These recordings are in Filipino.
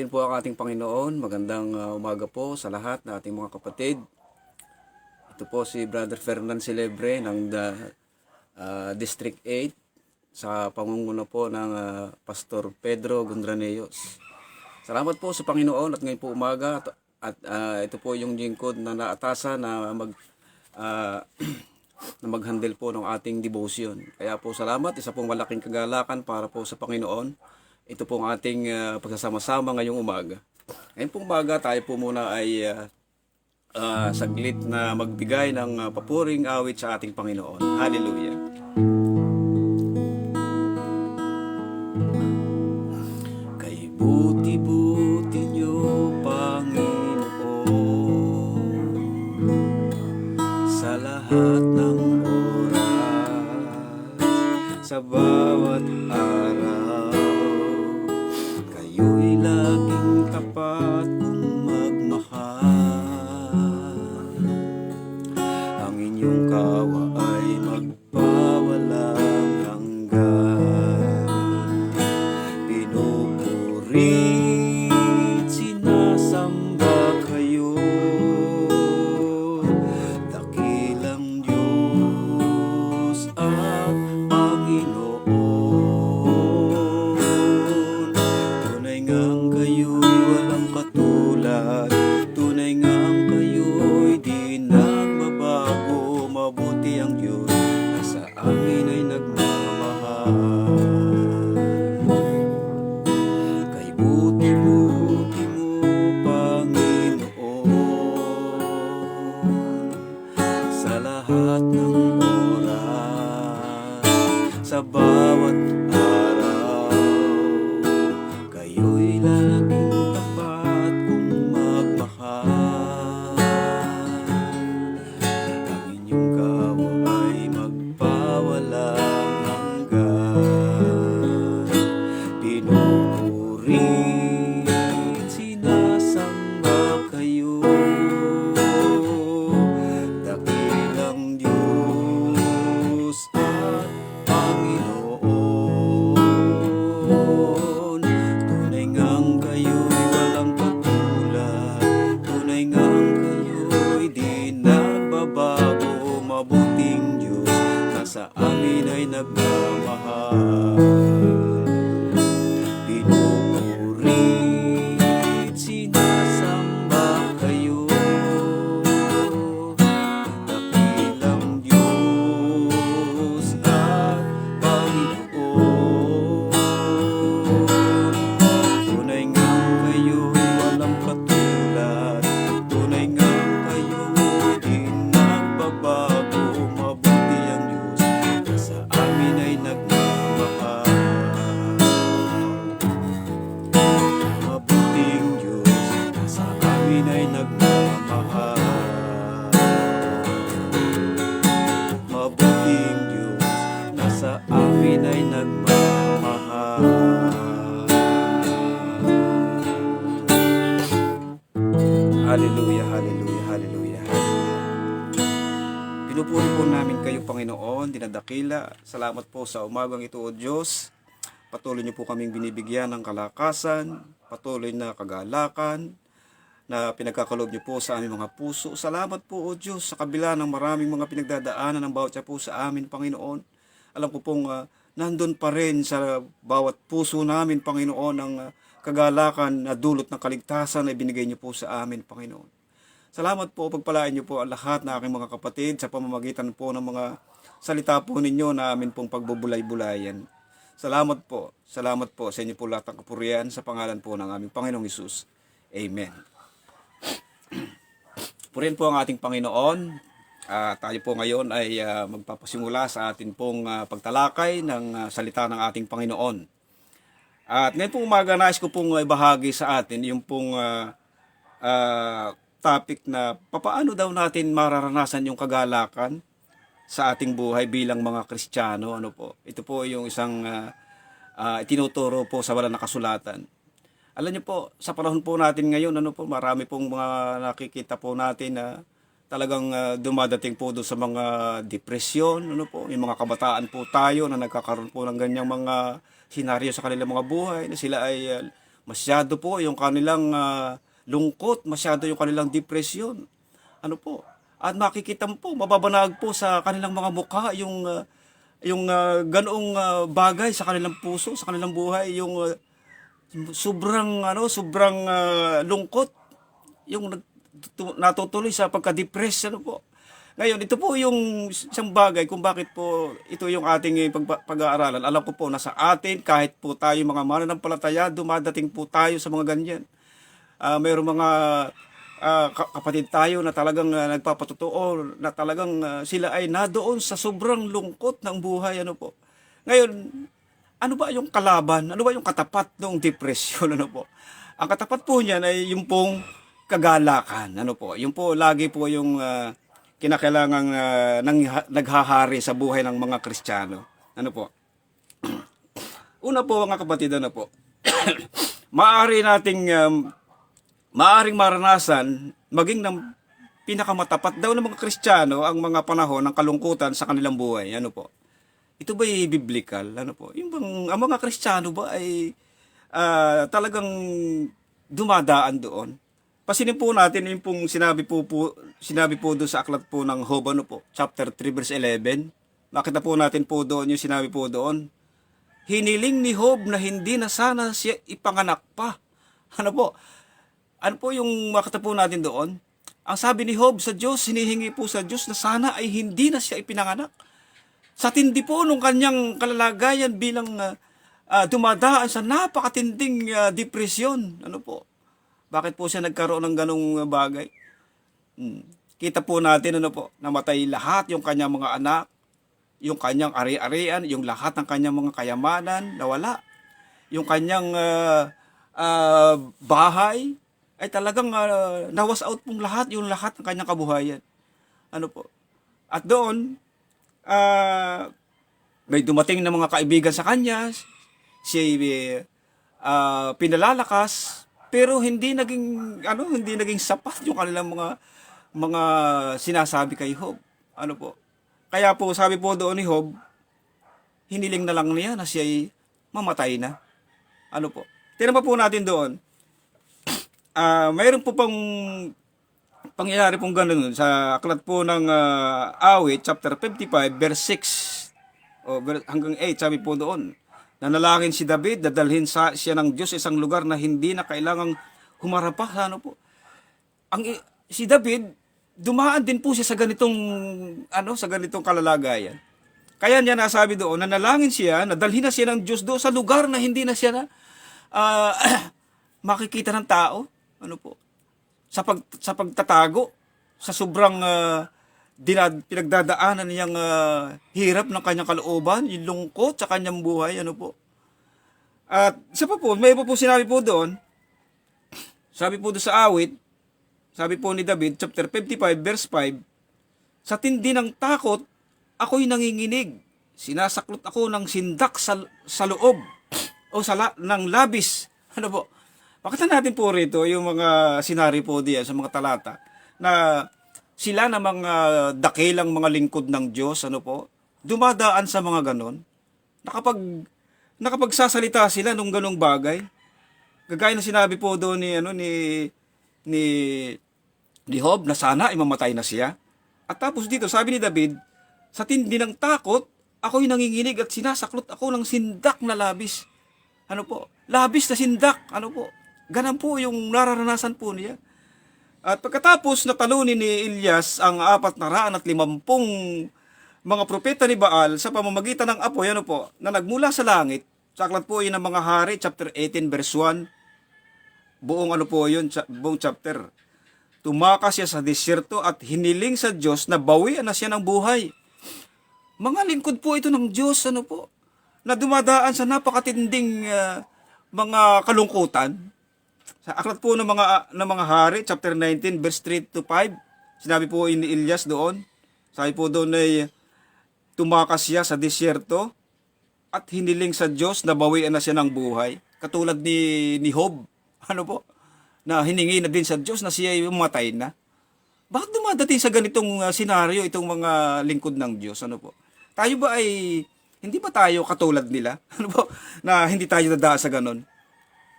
Purihin po ang ating Panginoon. Magandang umaga po sa lahat na ating mga kapatid. Ito po si Brother Fernan Celebre ng District 8 sa pangunguna po ng Pastor Pedro Gondraneos. Salamat po sa Panginoon at ngayon po umaga at ito po yung lingkod na naatasa na na mag-handle po ng ating devotion. Kaya po salamat, isa pong malaking kagalakan para po sa Panginoon. Ito pong ating pagsasama-sama ngayong umaga. Ngayong pong umaga tayo po muna ay saglit na magbigay ng papuring awit sa ating Panginoon. Hallelujah! Kay buti-buti niyo, Panginoon, sa lahat ng oras, sa bawat araw. Kayo'y laging tapat kung magmahal. Ang inyong kawa ay magpawalang hanggan. Pinupuri, sinasamba kayo, dakilang Diyos at Panginoon. Tunay ngang kayo'y walang katulad, tunay ngang kayo'y di nagbabago. Mabuti ang Diyos na sa amin ay nagmamahal. Kay buti-buti mo, Panginoon, sa lahat ng oras, sa bawat araw. Kayo'y laging tapat kung magmahal. Ang inyong kawa ay magpawalang hanggan. Pinupuri, sinasamba kayo, dakilang Diyos at Panginoon. Tunay ngang kayo'y walang katulad, tunay ngang kayo'y di nagbabago. Mabuting Diyos na sa amin ay nagmamahal. Pinupuri, sinasamba kayo, dakilang Diyos at Panginoon. Tunay ngang kayo'y walang katulad, tunay ngang kayo'y di nagbabago. Mabuti ang Diyos na sa amin ay nagmamahal. Mabuting Diyos na sa amin ay nagmamahal. Mabuting Diyos na sa amin ay nagmamahal. Hallelujah, hallelujah, hallelujah. Pinupuri po namin kayo, Panginoon, dinadakila. Salamat po sa umagang ito, O Diyos. Patuloy niyo po kaming binibigyan ng kalakasan, patuloy na kagalakan, na pinagkakaloob niyo po sa aming mga puso. Salamat po, O Diyos, sa kabila ng maraming mga pinagdadaanan ng bawat isa po sa amin, Panginoon. Alam ko pong nandun pa rin sa bawat puso namin, Panginoon, ang kagalakan na dulot ng kaligtasan na ibinigay niyo po sa amin, Panginoon. Salamat po, pagpalain niyo po ang lahat na aking mga kapatid sa pamamagitan po ng mga salita po ninyo na amin pong pagbubulay-bulayan. Salamat po sa inyo po lahat ng kapurihan sa pangalan po ng aming Panginoong Hesus. Amen. Purihin po ang ating Panginoon. Tayo po ngayon ay magpapasimula sa atin pong pagtalakay ng salita ng ating Panginoon. At ngayon pong umaga nais ko pong ibahagi sa atin yung pong topic na papaano daw natin mararanasan yung kagalakan sa ating buhay bilang mga Kristiyano. Ano po? Ito po yung isang itinuturo po sa walang nakasulatan. Alam niyo po, sa panahon po natin ngayon, marami pong mga nakikita po natin na talagang dumadating po doon sa mga depresyon, yung mga kabataan po tayo na nagkakaroon po ng ganyang mga senaryo sa kanilang mga buhay, na sila ay masyado po yung kanilang lungkot, masyado yung kanilang depresyon. Ano po? At makikita mo po, mababanag po sa kanilang mga mukha yung ganoong bagay sa kanilang puso, sa kanilang buhay, yung sobrang lungkot, yung natutuloy sa pagka-depress, ano po. Ngayon, ito po yung isang bagay kung bakit po ito yung ating pag-aaralan. Alam ko po na sa atin, kahit po tayo mga mananampalataya, dumadating po tayo sa mga ganyan. Mayroong mga kapatid tayo na talagang nagpapatotoo, na talagang sila ay nadoon sa sobrang lungkot ng buhay. Ano po. Ngayon, ano ba yung kalaban? Ano ba yung katapat ng depresyon? Ano po? Ang katapat po niyan ay yung pong kagalakan. Ano po? Yung po lagi po yung kinakailangang naghahari sa buhay ng mga Kristiyano. Ano po? Una po mga kapatid, ano po? Maaring maranasan maging ng pinakamatapat daw ng mga Kristiyano ang mga panahon ng kalungkutan sa kanilang buhay. Ano po? Ito ba ay biblical? Ano po? Yung bang ang mga Kristiyano ba ay talagang dumadaan doon? Pasinin po natin yung pong sinabi po doon sa aklat po ng Job, ano po, chapter 3 verse 11. Makita po natin po doon yung sinabi po doon. Hiniling ni Job na hindi na sana siya ipanganak pa. Ano po? Ano po yung makita po natin doon? Ang sabi ni Job sa Diyos, hinihingi po sa Diyos na sana ay hindi na siya ipinanganak. Sa tindi po nung kanyang kalalagayan bilang dumadaan sa napakatinding depresyon. Ano po? Bakit po siya nagkaroon ng ganong bagay? Kita po natin, ano po, namatay lahat yung kanyang mga anak, yung kanyang ari-arian, yung lahat ng kanyang mga kayamanan, nawala. Yung kanyang bahay, ay talagang nawas out pong lahat, yung lahat ng kanyang kabuhayan. Ano po? At doon, may dumating na mga kaibigan sa kanya, siya pinalalakas, pero hindi naging sapat yung kanilang mga sinasabi kay Job. Ano po? Kaya po sabi po doon ni Job, hiniling na lang niya na siya ay mamatay na. Ano po? Tingnan po natin doon. Mayroon po pang pangyayari pong ganoon sa aklat po ng Awit, chapter 55, verse 6 hanggang 8, sabi po doon. Nanalangin si David, dadalhin siya ng Diyos isang lugar na hindi na kailangang humarap pa. Ano po? Si David, dumaan din po siya sa ganitong kalalagayan. Kaya niya nasabi doon, nanalangin siya, nadalhin na siya ng Diyos doon sa lugar na hindi na siya makikita ng tao. Ano po? Sa pagtatago, sa sobrang pinagdadaanan niyang hirap ng kanyang kalooban, yung lungkot sa kanyang buhay, ano po. At isa pa po, may iba po sinabi po doon, sabi po doon sa awit, sabi po ni David, chapter 55, verse 5, sa tindi ng takot, ako'y nanginginig, sinasaklot ako ng sindak sa loob, ng labis. Ano po? Pakita natin po rito yung mga senaryo po diyan sa mga talata, na sila na mga dakilang mga lingkod ng Diyos, ano po, dumadaan sa mga ganon. Nakapagsasalita sila nung ganong bagay. Gagaya na sinabi po doon ni Job na sana ay mamatay na siya. At tapos dito, sabi ni David, sa tindi ng takot, ako'y nanginginig at sinasaklot ako ng sindak na labis. Ano po? Labis na sindak. Ano po? Ganun po yung nararanasan po niya. At pagkatapos natalunin ni Elias ang 450 mga propeta ni Baal sa pamamagitan ng apoy, ano po, na nagmula sa langit, sa aklat po yun ng mga hari, chapter 18, verse 1, buong chapter. Tumakas siya sa disyerto at hiniling sa Diyos na bawian na siya ng buhay. Mga lingkod po ito ng Diyos, ano po, na dumadaan sa napakatinding mga kalungkutan. Sa aklat po ng mga hari, chapter 19, verse 3 to 5, sinabi po ni Elias doon, sabi po doon ay tumakas siya sa disyerto at hiniling sa Diyos na bawian na siya ng buhay. Katulad ni Job, ano po, na hiningi na din sa Diyos na siya ay umatay na. Bakit dumadating sa ganitong senaryo itong mga lingkod ng Diyos? Ano po? Tayo ba ay, hindi ba tayo katulad nila? Ano po? Na hindi tayo dadaan sa ganon?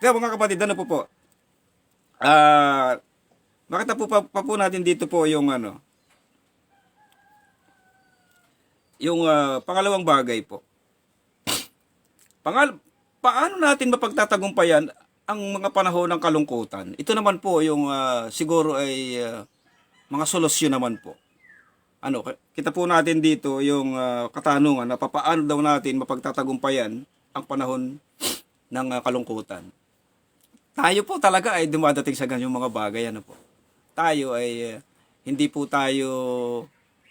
Kaya mga kapatid, ano po po? Ah, makita po pa po natin dito po yung ano, yung pangalawang bagay po. Paano natin mapagtatagumpayan ang mga panahon ng kalungkutan? Ito naman po yung siguro ay mga solusyon naman po. Ano, kita po natin dito yung katanungan na paano daw natin mapagtatagumpayan ang panahon ng kalungkutan. Tayo po talaga ay dumadating sa ganyang mga bagay, ano po. Tayo ay hindi po tayo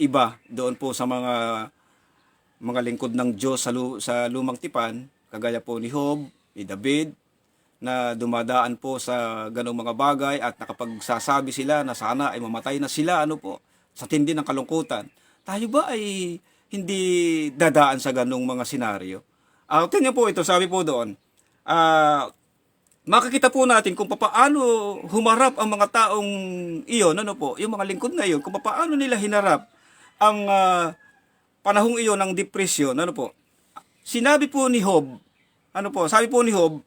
iba doon po sa mga lingkod ng Diyos sa lumang tipan, kagaya po ni Job, ni David, na dumadaan po sa ganong mga bagay at nakapagsasabi sila na sana ay mamatay na sila, ano po, sa tindi ng kalungkutan. Tayo ba ay hindi dadaan sa ganong mga senaryo? Tingnan po ito, sabi po doon, makikita po natin kung paano humarap ang mga taong iyon, ano po, yung mga lingkod na iyon, kung paano nila hinarap ang panahong iyon ng depression, ano po. Sinabi po ni Job, ano po, sabi po ni Job,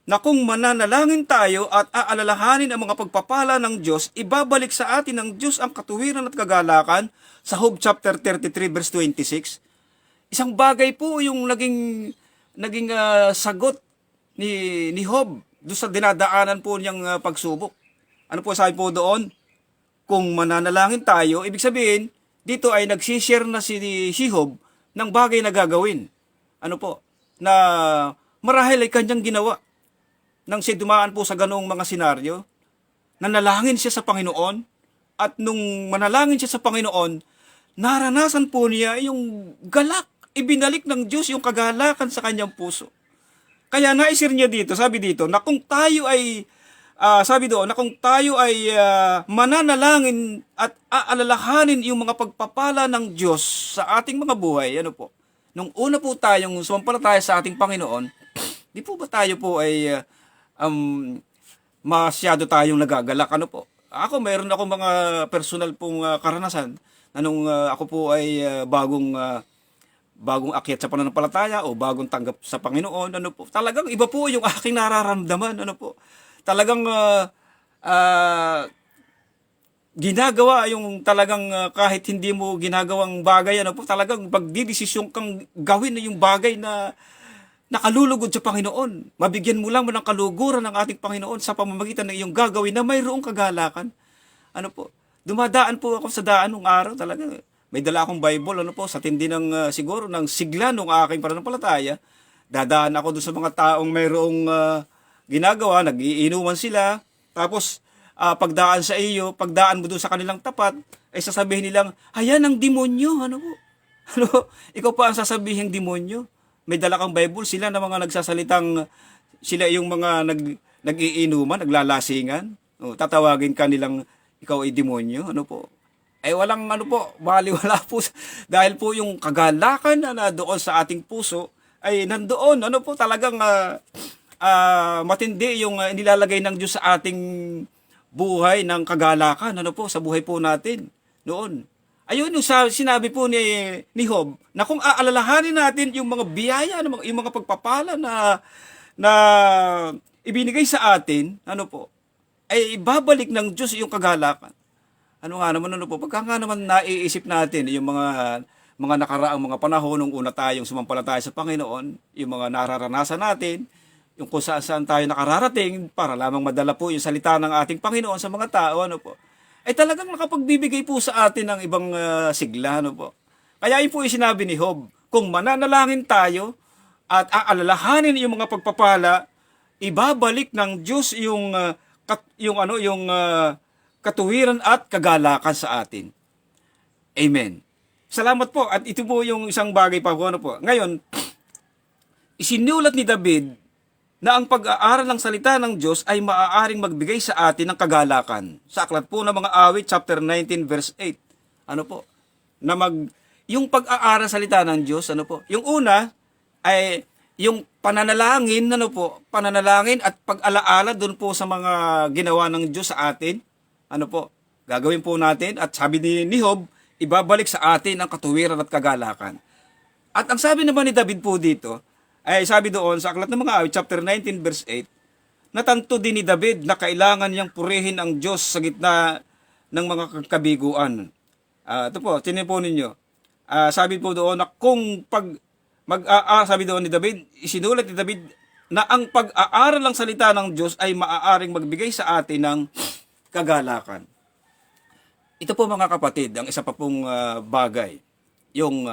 na kung mananalangin tayo at aalalahanin ang mga pagpapala ng Diyos, ibabalik sa atin ng Diyos ang katuwiran at kagalakan sa Job chapter 33 verse 26. Isang bagay po yung naging sagot ni Job doon sa dinadaanan po niyang pagsubok. Ano po sabi po doon? Kung mananalangin tayo, ibig sabihin, dito ay nagsishare na si Job ng bagay na gagawin. Ano po? Na marahil ay kanyang ginawa nang siya dumaan po sa ganong mga senaryo. Nanalangin siya sa Panginoon at nung manalangin siya sa Panginoon, naranasan po niya yung galak. Ibinalik ng Diyos yung kagalakan sa kanyang puso. Kaya naisir niya dito, sabi dito, na kung tayo ay sabi doon, na kung tayo ay mananalangin at aalalahanin yung mga pagpapala ng Diyos sa ating mga buhay, ano po, nung una po tayong sumampalataya sa ating Panginoon, di po ba tayo po ay masyado tayong nagagalak, ano po? Ako, mayroon ako mga personal pong karanasan na nung ako po ay bagong akyat sa pananampalataya o bagong tanggap sa Panginoon, ano po, talagang iba po yung aking nararamdaman, ano po. Talagang ginagawa yung talagang kahit hindi mo ginagawang bagay, ano po, talagang pagdidesisyon kang gawin na yung bagay na nakalulugod sa Panginoon. Mabigyan mo lang mo ng kaluguran ng ating Panginoon sa pamamagitan ng iyong gagawin na mayroong kagalakan. Ano po, dumadaan po ako sa daan nung araw talaga. May dala akong Bible, ano po, sa tindi ng siguro ng sigla nung aking pananampalataya. Dadaan ako doon sa mga taong mayroong ginagawa, nagiinuman sila. Tapos, pagdaan sa iyo, pagdaan mo doon sa kanilang tapat, ay sasabihin nilang, ayan ang demonyo, ano po. Ano, ikaw pa ang sasabihin demonyo. May dala kang Bible, sila na mga nagsasalitang, sila yung mga nag-iinuman, naglalasingan. Tatawagin ka nilang, ikaw ay demonyo, ano po. Ay walang ano po, baliwala po. Dahil po yung kagalakan na doon sa ating puso, ay nandoon, ano po, talagang matindi yung nilalagay ng Diyos sa ating buhay ng kagalakan, ano po, sa buhay po natin noon. Ayun yung sinabi po ni Job, na kung aalalahanin natin yung mga biyaya, yung mga pagpapala na ibinigay sa atin, ano po, ay ibabalik ng Diyos yung kagalakan. Ano nga naman, ano po, pagka nga naman naiisip natin yung mga nakaraang mga panahon nung una tayong sumampalataya sa Panginoon, yung mga nararanasan natin, yung kung saan tayo nakararating para lamang madala po yung salita ng ating Panginoon sa mga tao, ano po, ay talagang nakapagbibigay po sa atin ng ibang sigla, ano po. Kaya yun po yung sinabi ni Job, kung mananalangin tayo at aalalahanin yung mga pagpapala, ibabalik ng Diyos yung katuwiran at kagalakan sa atin. Amen. Salamat po. At ito po yung isang bagay pa po, ano po. Ngayon, isinulat ni David na ang pag-aaral ng salita ng Diyos ay maaaring magbigay sa atin ng kagalakan. Sa aklat po ng mga awit, chapter 19, verse 8. Ano po? Yung pag-aaral salita ng Diyos, ano po? Yung una ay yung pananalangin, ano po? Pananalangin at pag-alaala doon po sa mga ginawa ng Diyos sa atin. Ano po? Gagawin po natin at sabi ni Job, ibabalik sa atin ang katuwiran at kagalakan. At ang sabi naman ni David po dito, ay sabi doon sa aklat ng mga awit, chapter 19, verse 8, natanto din ni David na kailangan niyang purihin ang Diyos sa gitna ng mga kabiguan. Ito po, tinin po ninyo. Sabi po doon na kung sabi doon ni David, isinulat ni David na ang pag-aaral ng salita ng Diyos ay maaaring magbigay sa atin ng kagalakan. Ito po mga kapatid, ang isa pa pong bagay, yung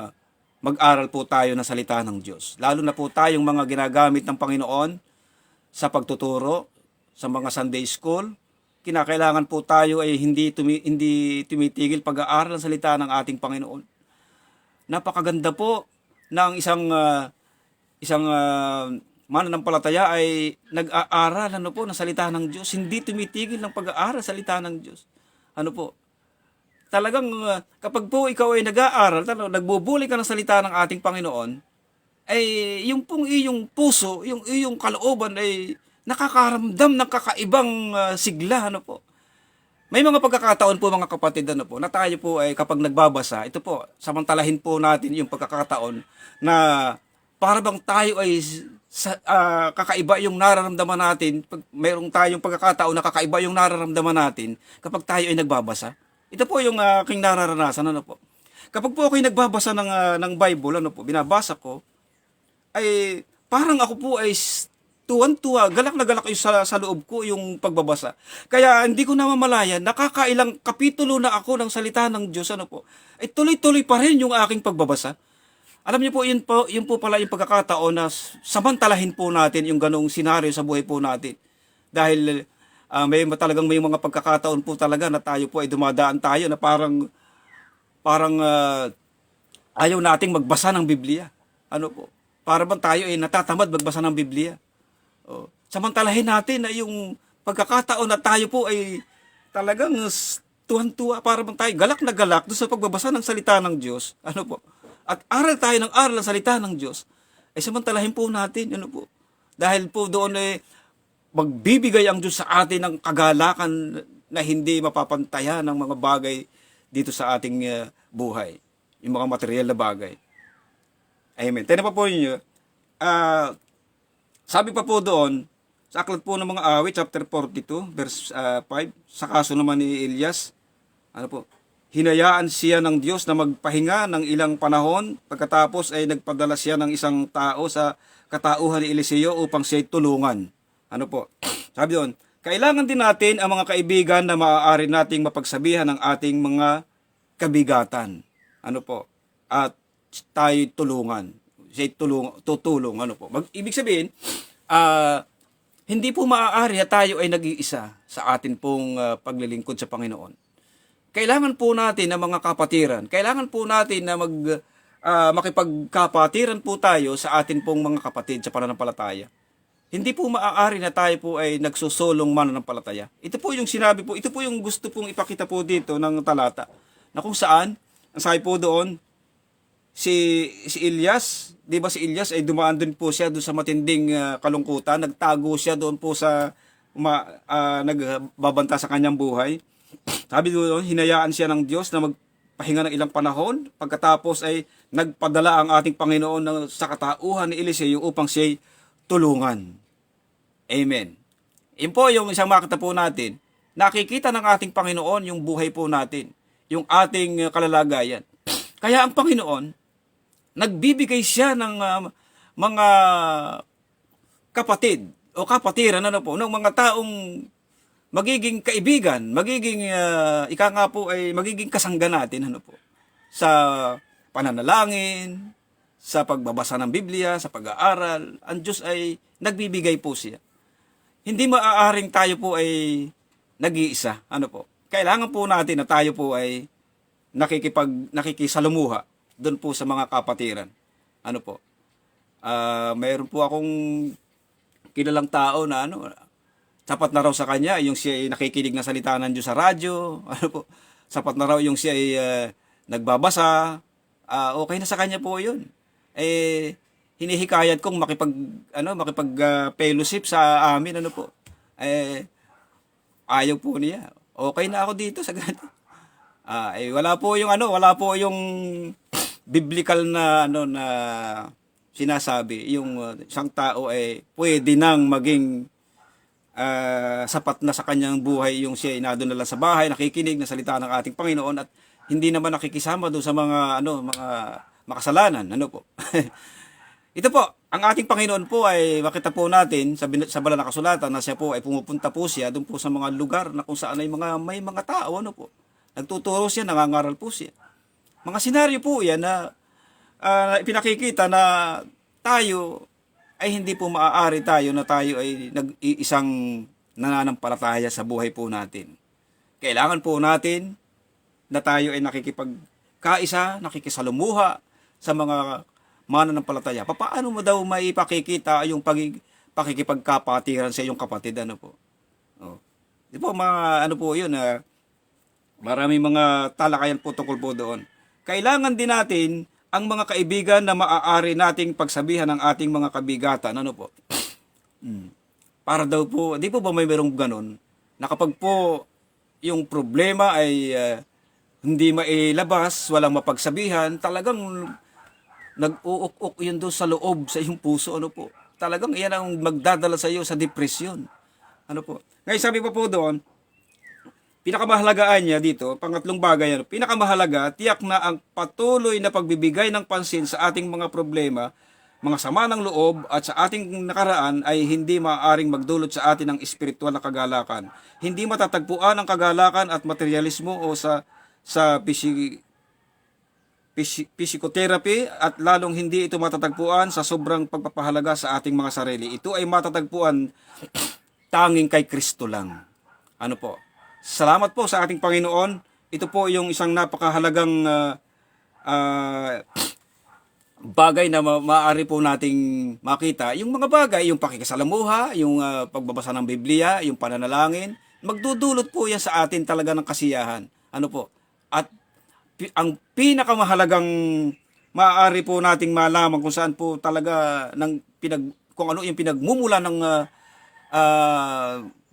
mag-aral po tayo ng salita ng Diyos. Lalo na po tayong mga ginagamit ng Panginoon sa pagtuturo, sa mga Sunday School, kinakailangan po tayo ay hindi tumitigil pag-aaral ng salita ng ating Panginoon. Napakaganda po ng isang mananampalataya ay nag-aaral ng salita ng Diyos. Hindi tumitigil ng pag-aaral ng salita ng Diyos. Talagang kapag po ikaw ay nag-aaral, nagbubuli ka ng salita ng ating Panginoon, ay yung pong iyong puso, yung iyong kalooban ay nakakaramdam ng kakaibang sigla. May mga pagkakataon po mga kapatid na tayo po ay kapag nagbabasa, ito po, samantalahin po natin yung pagkakataon na para bang tayo ay kakaiba yung nararamdaman natin, pag mayroong tayong pagkakataon na kakaiba yung nararamdaman natin kapag tayo ay nagbabasa. Ito po yung aking nararanasan. Kapag po ako ay nagbabasa ng Bible, binabasa ko, ay parang ako po ay tuwan-tuwa, galak na galak yung sa loob ko yung pagbabasa. Kaya hindi ko namamalayan, nakakailang kapitulo na ako ng salita ng Diyos, ay tuloy-tuloy pa rin yung aking pagbabasa. Alam niyo po, yun po pala yung pagkakataon na samantalahin po natin yung ganong senaryo sa buhay po natin. Dahil may mga pagkakataon po talaga na tayo po ay dumadaan tayo na parang ayaw nating magbasa ng Biblia. Para bang tayo ay natatamad magbasa ng Biblia. Samantalahin natin na yung pagkakataon na tayo po ay talagang tuwan-tuwa, para bang tayo galak na galak doon sa pagbabasa ng salita ng Diyos. At aral tayo ng aral ng salita ng Diyos. Ay samantalahin po natin. Dahil po doon ay magbibigay ang Diyos sa atin ng kagalakan na hindi mapapantayan ng mga bagay dito sa ating buhay. Yung mga material na bagay. Amen. Tignan pa po ninyo. Sabi pa po doon, sa aklat po ng mga awit, chapter 42, verse 5, sa kaso naman ni Elias, hinayaan siya ng Diyos na magpahinga ng ilang panahon, pagkatapos ay nagpadala siya ng isang tao sa katauhan ni Eliseo upang siya'y tulungan. Sabi doon, kailangan din natin ang mga kaibigan na maaari nating mapagsabihan ng ating mga kabigatan. At tayo tulungan. Siya'y tutulong. Ibig sabihin, hindi po maaari na tayo ay nag-iisa sa atin pong paglilingkod sa Panginoon. Kailangan po natin ng mga kapatiran. Kailangan po natin na makipagkapatiran po tayo sa atin pong mga kapatid sa pananampalataya. Hindi po maaari na tayo po ay nagsusulong mananampalataya. Ito po yung sinabi po, ito po yung gusto pong ipakita po dito ng talata. Na kung saan, ang sabi po doon, si Elias, di ba si Elias ay dumaan din po siya doon sa matinding kalungkutan. Nagtago siya doon po sa nagbabanta sa kanyang buhay. Sabi doon, hinayaan siya ng Diyos na magpahinga ng ilang panahon. Pagkatapos ay nagpadala ang ating Panginoon sa katauhan ni Eliseo upang siya'y tulungan. Amen. Yun po yung isang makita po natin. Nakikita ng ating Panginoon yung buhay po natin. Yung ating kalalagayan. Kaya ang Panginoon, nagbibigay siya ng mga kapatid o kapatiran ng mga taong magiging kaibigan, magiging ika nga po ay magiging kasangga natin sa pananalangin, sa pagbabasa ng Biblia, sa pag-aaral. Ang Diyos ay nagbibigay po siya. Hindi maaaring tayo po ay nag-iisa. Kailangan po natin na tayo po ay nakikisalumuha doon po sa mga kapatiran. Mayroon po akong kilalang tao na sapat na raw sa kanya yung siya ay nakikinig ng salita ng Diyos sa radyo. Sapat na raw yung siya ay nagbabasa. Okay na sa kanya po yun. Hinihikayat kong makipag-fellowship sa amin. Ayaw po niya. Okay na ako dito sa ganito. Wala po yung biblical na na sinasabi yung isang tao ay pwede nang maging sapat na sa kanyang buhay yung siya ay nadon na lang sa bahay, nakikinig ng salita ng ating Panginoon at hindi naman nakikisama doon sa mga makasalanan, ano po. Ito po, ang ating Panginoon po ay makita po natin sa banal na kasulatan na siya po ay pumupunta po siya doon po sa mga lugar na kung saan ay may mga tao, ano po. Nagtuturo siya, nangangaral po siya. Mga senaryo po yan na ipinakikita na tayo ay hindi po maaari tayo na tayo ay isang nananampalataya sa buhay po natin. Kailangan po natin na tayo ay nakikipagkaisa, nakikisalumuha sa mga mananampalataya. Paano mo daw maipakikita yung pakikipagkapatiran sa iyong kapatid, ano po? Oh. Di po, mga ano po yun, maraming mga talakayan po tungkol po doon. Kailangan din natin ang mga kaibigan na maaari nating pagsabihan ng ating mga kabigatan, ano po? Para daw po, di po ba may merong ganon, na kapag po yung problema ay hindi mailabas, walang mapagsabihan, talagang nag-uuk-uk yun doon sa loob, sa iyong puso, ano po. Talagang iyan ang magdadala sa iyo sa depresyon. Ano po. Ngayon sabi pa po doon, pinakamahalagaan niya dito, pangatlong bagay, pinakamahalaga, tiyak na ang patuloy na pagbibigay ng pansin sa ating mga problema, mga sama ng loob at sa ating nakaraan ay hindi maaaring magdulot sa atin ng espiritual na kagalakan. Hindi matatagpuan ang kagalakan at materialismo o sa psychotherapy at lalong hindi ito matatagpuan sa sobrang pagpapahalaga sa ating mga sarili. Ito ay matatagpuan tanging kay Kristo lang. Ano po? Salamat po sa ating Panginoon. Ito po yung isang napakahalagang bagay na maaari po nating makita. Yung mga bagay, yung pakikisalamuha, yung pagbabasa ng Biblia, yung pananalangin, magdudulot po yan sa atin talaga ng kasiyahan. Ano po? At ang pinakamahalagang maaari po nating malaman kung saan po talaga kung ano yung pinagmumula ng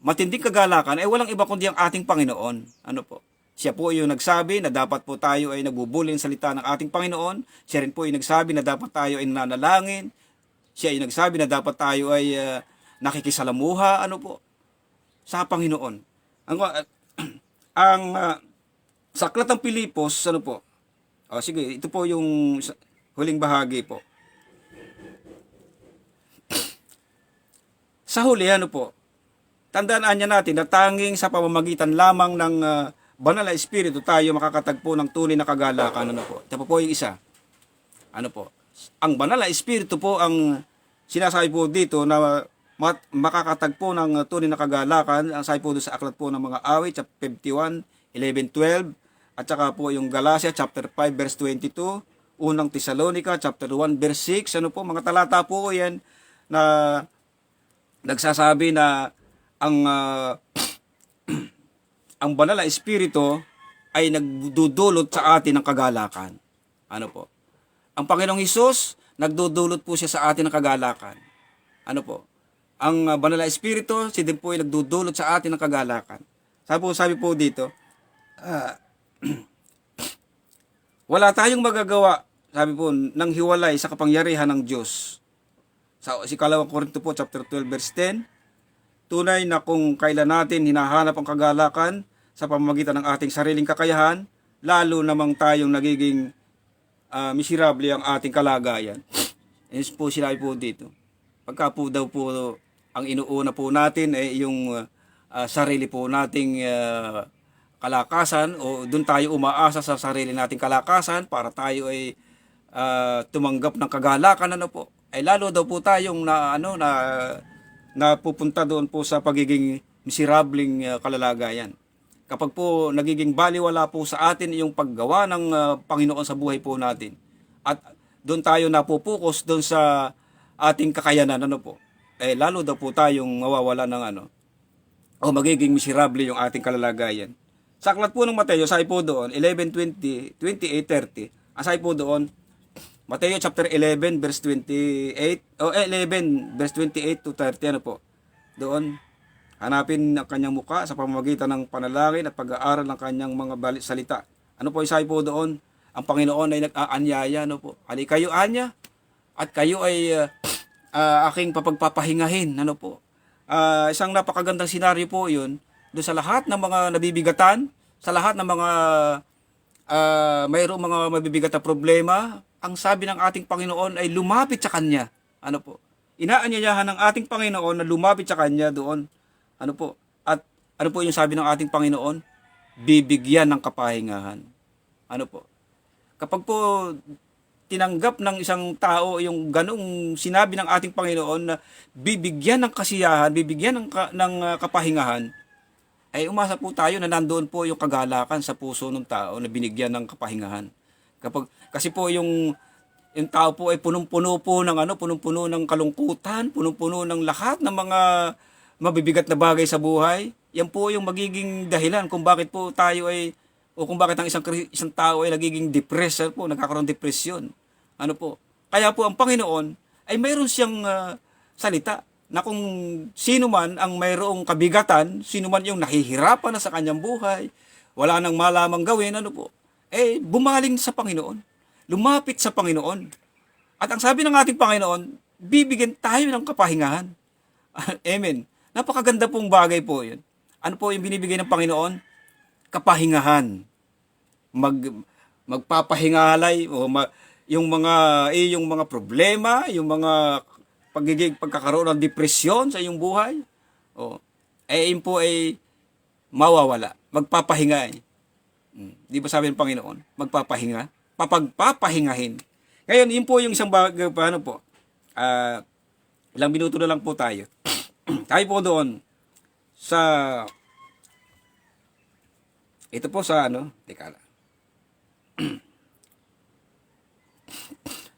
matinding kagalakan ay walang iba kundi ang ating Panginoon. Ano po? Siya po yung nagsabi na dapat po tayo ay nagbubulin ng salita ng ating Panginoon. Siya rin po yung nagsabi na dapat tayo ay nananalangin. Siya yung nagsabi na dapat tayo ay nakikisalamuha, ano po, sa Panginoon. Ang sa Aklat ng Pilipos, ano po? Sige, ito po yung huling bahagi po. Sa huli, ano po? Tandaan niya natin na tanging sa pamamagitan lamang ng banal na espiritu tayo makakatagpo ng tunay na kagalakan, ano po? Ito po yung isa. Ano po? Ang banal na espiritu po ang sinasabi po dito na makakatagpo ng tunay na kagalakan. Ang sabi po doon sa aklat po ng mga Awit, chapter 51, 11-12, at saka po yung Galatia, chapter 5, verse 22, unang Tesalonica, chapter 1, verse 6, ano po, mga talata po yan na nagsasabi na ang banal na espiritu ay nagdudulot sa atin ng kagalakan. Ano po? Ang Panginoong Hesus, nagdudulot po siya sa atin ng kagalakan. Ano po? Ang banal na espiritu, siya din po ay nagdudulot sa atin ng kagalakan. Sabi po dito, wala tayong magagawa, sabi po, nang hiwalay sa kapangyarihan ng Diyos. Sa Ikalawang Korinto po, chapter 12, verse 10, tunay na kung kailan natin hinahanap ang kagalakan sa pamamagitan ng ating sariling kakayahan, lalo namang tayong nagiging miserable ang ating kalagayan. Yan po sinabi po dito. Pagka po daw po ang inuuna po natin ay yung sarili po nating kalakasan o doon tayo umaasa sa sarili nating kalakasan para tayo ay tumanggap ng kagalakan, ano po, ay lalo daw po tayong napupunta doon po sa pagiging miserableng kalalagayan. Kapag po nagiging baliwala po sa atin yung paggawa ng Panginoon sa buhay po natin at doon tayo napupokus doon sa ating kakayanan, ano po, lalo daw po tayong mawawala ng o magiging miserable yung ating kalalagayan. Sa aklat po ng Mateo, sabi po doon, 11:20, 28:30, ang sabi po doon, Mateo chapter 11, verse 28, 11, verse 28 to 30, ano po, doon, hanapin ang kanyang muka sa pamamagitan ng panalangin at pag-aaral ng kanyang mga salita. Ano po yung sabi po doon? Ang Panginoon ay nag-aanyaya, ano po, ali kayo anya, at kayo ay aking papagpapahingahin, ano po, Isang napakagandang senaryo po yun, doon sa lahat ng mga nabibigatan, sa lahat ng mga mayroong mga mabibigat na problema, ang sabi ng ating Panginoon ay lumapit sa Kanya. Ano po? Inaanyayahan ng ating Panginoon na lumapit sa Kanya doon. Ano po? At ano po yung sabi ng ating Panginoon? Bibigyan ng kapahingahan. Ano po? Kapag po tinanggap ng isang tao yung ganong sinabi ng ating Panginoon na bibigyan ng kasiyahan, bibigyan ng kapahingahan, ay umasa po tayo na nandoon po yung kagalakan sa puso ng tao na binigyan ng kapahingahan. Kasi po yung tao po ay punong-puno po ng punong-puno ng kalungkutan, punong-puno ng lahat ng mga mabibigat na bagay sa buhay. Yan po yung magiging dahilan kung bakit po tayo ay o kung bakit ang isang tao ay nagiging depressed po, nagkakaroon ng depresyon. Ano po? Kaya po ang Panginoon ay mayroon siyang salita na kung sino man ang mayroong kabigatan, sino man yung nahihirapan na sa kanyang buhay, wala nang malamang gawin, bumaling sa Panginoon. Lumapit sa Panginoon. At ang sabi ng ating Panginoon, bibigyan tayo ng kapahingahan. Amen. Napakaganda pong bagay po yun. Ano po yung binibigay ng Panginoon? Kapahingahan. Magpapahingalay yung mga problema, yung mga pagkakaroon ng depresyon sa iyong buhay, yun po ay mawawala. Magpapahinga. Di ba sabi ng Panginoon? Magpapahinga. Papagpapahingahin. Ngayon, yun po yung isang bagay, ilang minuto na lang po tayo. Tayo po doon ito po teka lang.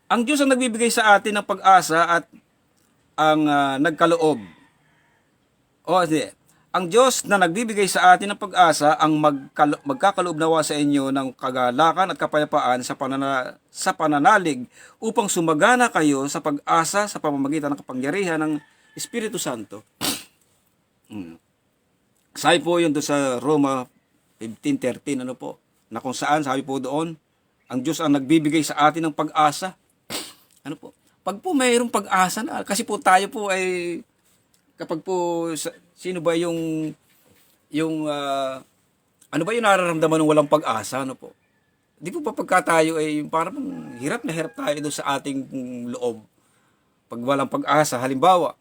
Ang Diyos ang nagbibigay sa atin ng pag-asa at ang nagkaloob. Ang Diyos na nagbibigay sa atin ng pag-asa ang magkakaloob nawa sa inyo ng kagalakan at kapayapaan sa pananalig upang sumagana kayo sa pag-asa sa pamamagitan ng kapangyarihan ng Espiritu Santo. Sabi po yun doon sa Roma 15:13, na kung saan sabi po doon, ang Diyos ang nagbibigay sa atin ng pag-asa. Pag po mayroong pag-asa na, kasi po tayo po ay, kapag po, sino ba yung nararamdaman ng walang pag-asa, Di po pa pagka tayo ay parang hirap na hirap tayo doon sa ating loob. Pag walang pag-asa, halimbawa,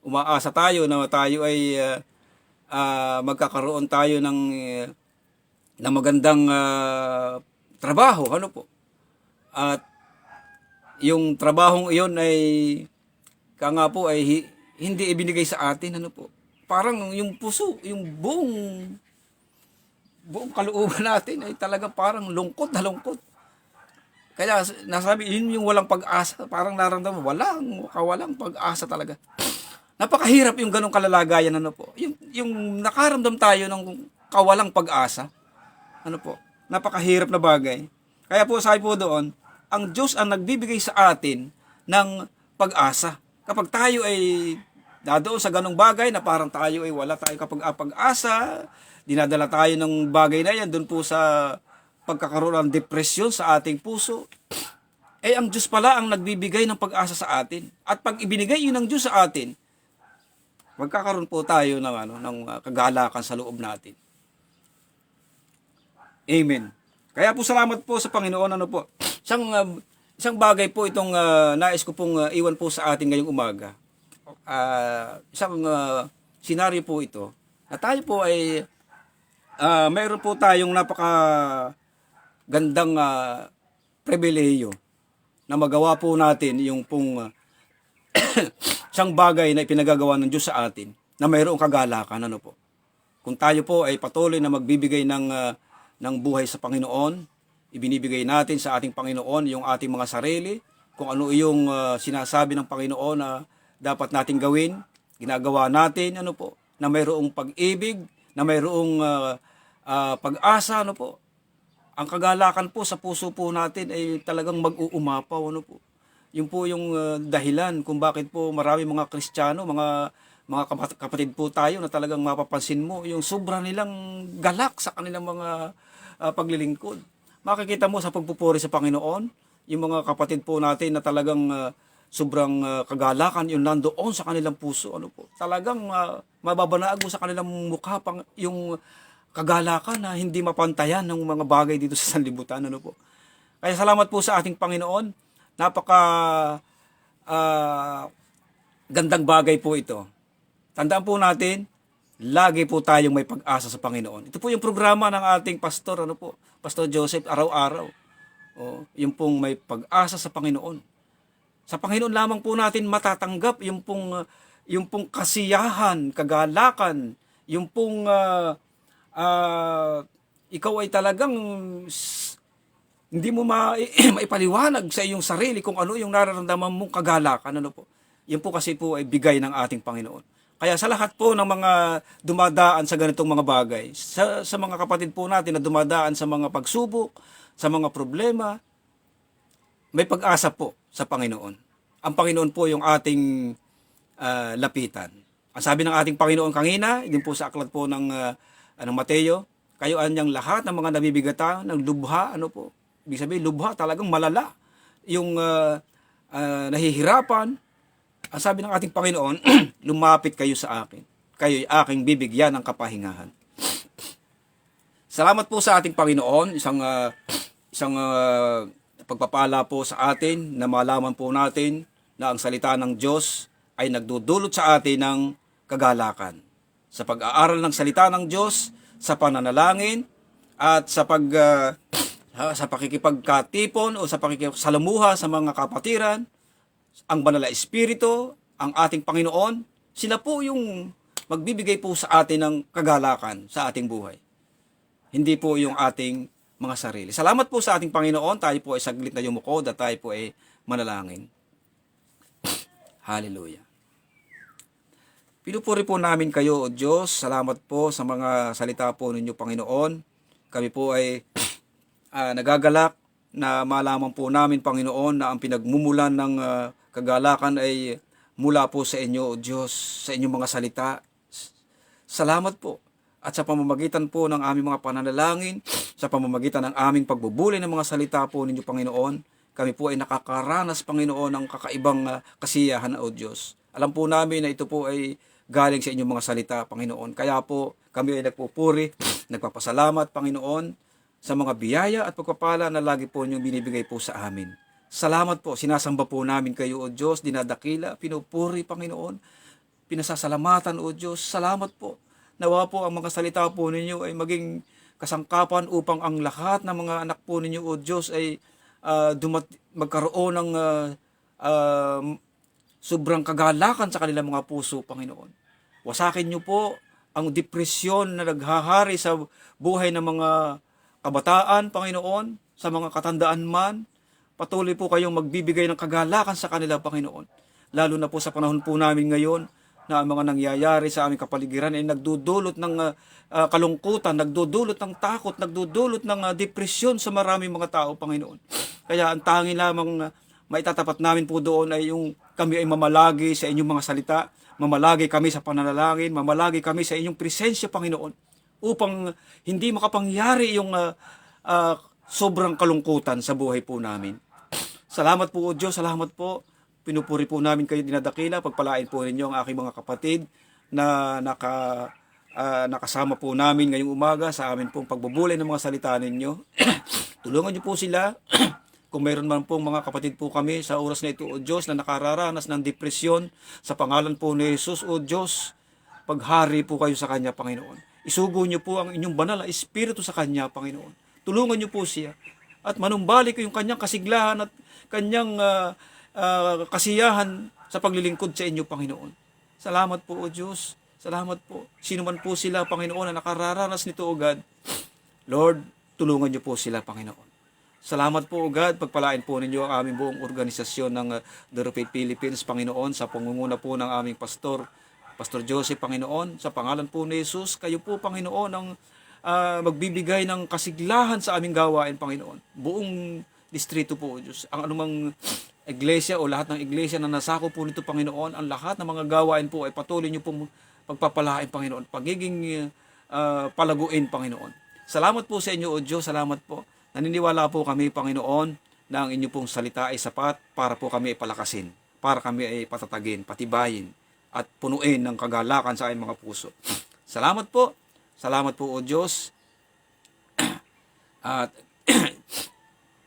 umaasa tayo na tayo ay magkakaroon tayo ng magandang trabaho, At yung trabahong iyon ay hindi ibinigay sa atin, Parang yung puso, yung buong kalooban natin ay talaga parang lungkot na lungkot. Kaya nasabi, yun yung walang pag-asa, parang naramdaman, walang pag-asa talaga. Napakahirap yung ganong kalalagayan, Yung nakaramdam tayo ng kawalang pag-asa, Napakahirap na bagay. Kaya po sabi po doon, ang Diyos ang nagbibigay sa atin ng pag-asa. Kapag tayo ay dadoon sa ganong bagay na parang tayo ay wala tayo pag-asa, dinadala tayo ng bagay na yan doon po sa pagkakaroon ng depresyon sa ating puso, ang Diyos pala ang nagbibigay ng pag-asa sa atin. At pag ibinigay yun ng Diyos sa atin, magkakaroon po tayo ng kagalakan sa loob natin. Amen. Kaya po salamat po sa Panginoon, Isang bagay po itong nais ko pong iwan po sa atin ngayong umaga. Isang senaryo po ito na tayo po ay mayroon po tayong napakagandang pribilehiyo na magawa po natin yung pong isang bagay na ipinagagawa ng Diyos sa atin na mayroong kagalakan. Kung tayo po ay patuloy na magbibigay ng buhay sa Panginoon, ibinibigay natin sa ating Panginoon yung ating mga sarili, kung ano yung sinasabi ng Panginoon na dapat nating gawin, ginagawa natin, na mayroong pag-ibig, na mayroong pag-asa, Ang kagalakan po sa puso po natin ay talagang mag-uumapaw, Yun po yung dahilan kung bakit po marami mga Kristiyano, mga kapatid po tayo na talagang mapapansin mo yung sobra nilang galak sa kanilang mga paglilingkod. Makikita mo sa pagpupuri sa Panginoon, yung mga kapatid po natin na talagang sobrang kagalakan yung nandoon sa kanilang puso. Ano po? Talagang mababanaag mo sa kanilang mukha yung kagalakan na hindi mapantayan ng mga bagay dito sa sanlibutan. Ano po? Kaya salamat po sa ating Panginoon. Napaka ah, gandang bagay po ito. Tandaan po natin, lagi po tayong may pag-asa sa Panginoon. Ito po yung programa ng ating pastor, ano po, Pastor Joseph, araw-araw. O, yung pong may pag-asa sa Panginoon. Sa Panginoon lamang po natin matatanggap yung pong kasiyahan, kagalakan, yung pong ikaw ay talagang hindi mo maipaliwanag sa iyong sarili kung ano yung nararamdaman mong kagalakan. Ano po? Yan po kasi po ay bigay ng ating Panginoon. Kaya sa lahat po ng mga dumadaan sa ganitong mga bagay, sa mga kapatid po natin na dumadaan sa mga pagsubok, sa mga problema, may pag-asa po sa Panginoon. Ang Panginoon po yung ating lapitan. Ang sabi ng ating Panginoon kanina, din po sa aklat po ng Mateo, kayo anyang lahat ng mga nabibigatan ng lubha, ano po? Ibig sabihin, lubha talagang malala. Yung nahihirapan, ang sabi ng ating Panginoon, lumapit kayo sa akin. Kayo'y aking bibigyan ng kapahingahan. Salamat po sa ating Panginoon. Isang pagpapala po sa atin na malaman po natin na ang salita ng Diyos ay nagdudulot sa atin ng kagalakan. Sa pag-aaral ng salita ng Diyos, sa pananalangin, at sa pakikipagkatipon o sa pakikisalamuha sa mga kapatiran, ang Banal na Espiritu, ang ating Panginoon, sila po yung magbibigay po sa atin ng kagalakan sa ating buhay. Hindi po yung ating mga sarili. Salamat po sa ating Panginoon. Tayo po ay saglit na yumukod at tayo po ay manalangin. Hallelujah. Pinupuri po namin kayo, O Diyos. Salamat po sa mga salita po ninyo, Panginoon. Kami po ay nagagalak na malaman po namin, Panginoon, na ang pinagmumulan ng kagalakan ay mula po sa inyo, O Diyos, sa inyong mga salita. Salamat po. At sa pamamagitan po ng aming mga pananalangin, sa pamamagitan ng aming pagbubuli ng mga salita po ninyo, Panginoon, kami po ay nakakaranas, Panginoon, ng kakaibang kasiyahan, O Diyos. Alam po namin na ito po ay galing sa inyong mga salita, Panginoon. Kaya po kami ay nagpupuri, nagpapasalamat, Panginoon, sa mga biyaya at pagpapala na lagi po niyong binibigay po sa amin. Salamat po, sinasamba po namin kayo, O Diyos, dinadakila, pinupuri, Panginoon, pinasasalamatan, O Diyos. Salamat po. Nawa po ang mga salita po ninyo ay maging kasangkapan upang ang lahat ng mga anak po ninyo, O Diyos, ay magkaroon ng sobrang kagalakan sa kanilang mga puso, Panginoon. Wasakin niyo po ang depresyon na naghahari sa buhay ng mga kabataan, Panginoon, sa mga katandaan man. Patuloy po kayong magbibigay ng kagalakan sa kanila, Panginoon. Lalo na po sa panahon po namin ngayon na ang mga nangyayari sa aming kapaligiran ay nagdudulot ng kalungkutan, nagdudulot ng takot, nagdudulot ng depresyon sa maraming mga tao, Panginoon. Kaya ang tanging lamang maitatapat namin po doon ay yung kami ay mamalagi sa inyong mga salita, mamalagi kami sa pananalangin, mamalagi kami sa inyong presensya, Panginoon, upang hindi makapangyari yung sobrang kalungkutan sa buhay po namin. Salamat po, O Diyos, salamat po. Pinupuri po namin kayo, dinadakila. Pagpalain po ninyo ang aking mga kapatid na nakasama po namin ngayong umaga sa amin pong pagbubulay ng mga salita ninyo. Tulungan niyo po sila. Kung mayroon man pong mga kapatid po kami sa oras na ito, O Diyos, na nakararanas ng depresyon, sa pangalan po ni Jesus, O Diyos, paghari po kayo sa Kanya, Panginoon. Isugo niyo po ang inyong banal na Espiritu sa Kanya, Panginoon. Tulungan niyo po siya. At manumbalik yung kanyang kasiglahan at kanyang kasiyahan sa paglilingkod sa inyo, Panginoon. Salamat po, O Diyos. Salamat po. Sino man po sila, Panginoon, na nakararanas nito, O God. Lord, tulungan niyo po sila, Panginoon. Salamat po, O God. Pagpalain po ninyo ang aming buong organisasyon ng The Faith Philippines, Panginoon, sa pangunguna po ng aming pastor, Pastor Joseph, Panginoon. Sa pangalan po ni Jesus, kayo po, Panginoon, ang magbibigay ng kasiglahan sa aming gawain, Panginoon. Buong distrito po, O Diyos. Ang anumang iglesia o lahat ng iglesia na nasako po nito, Panginoon, ang lahat ng mga gawain po ay patuloy niyo pong pagpapalain, Panginoon. Pagiging palaguin, Panginoon. Salamat po sa inyo, O Diyos. Salamat po. Naniniwala po kami, Panginoon, na ang inyo pong salita ay sapat para po kami ipalakasin. para kami ay patatagin, patibayin, at punuin ng kagalakan sa aming mga puso. Salamat po. Salamat po, O Diyos. At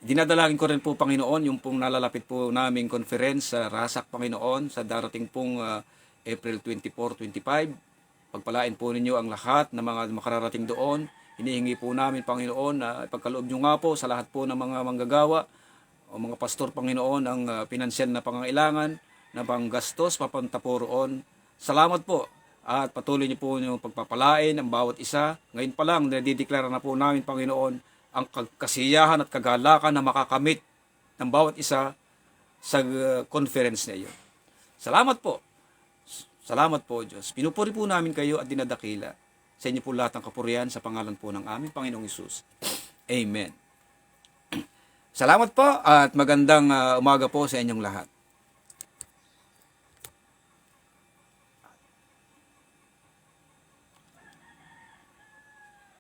dinadalangin ko rin po, Panginoon, yung pong nalalapit po naming conference sa Rasak, Panginoon, sa darating pong April 24, 25. Pagpalain po ninyo ang lahat ng mga makararating doon. Hinihingi po namin, Panginoon, na pagkaloob nyo nga po sa lahat po ng mga manggagawa o mga pastor, Panginoon, ang pinansyal na pangangailangan na panggastos papunta po roon. Salamat po at patuloy niyo po yung pagpapalain ang bawat isa. Ngayon pa lang, nadideklara na po namin, Panginoon, ang kasiyahan at kagalakan na makakamit ng bawat isa sa conference na iyon. Salamat po. Salamat po, Diyos. Pinupuri po namin kayo at dinadakila. Sa inyo po lahat ng kapurihan sa pangalan po ng aming Panginoong Hesus. Amen. Salamat po at magandang umaga po sa inyong lahat.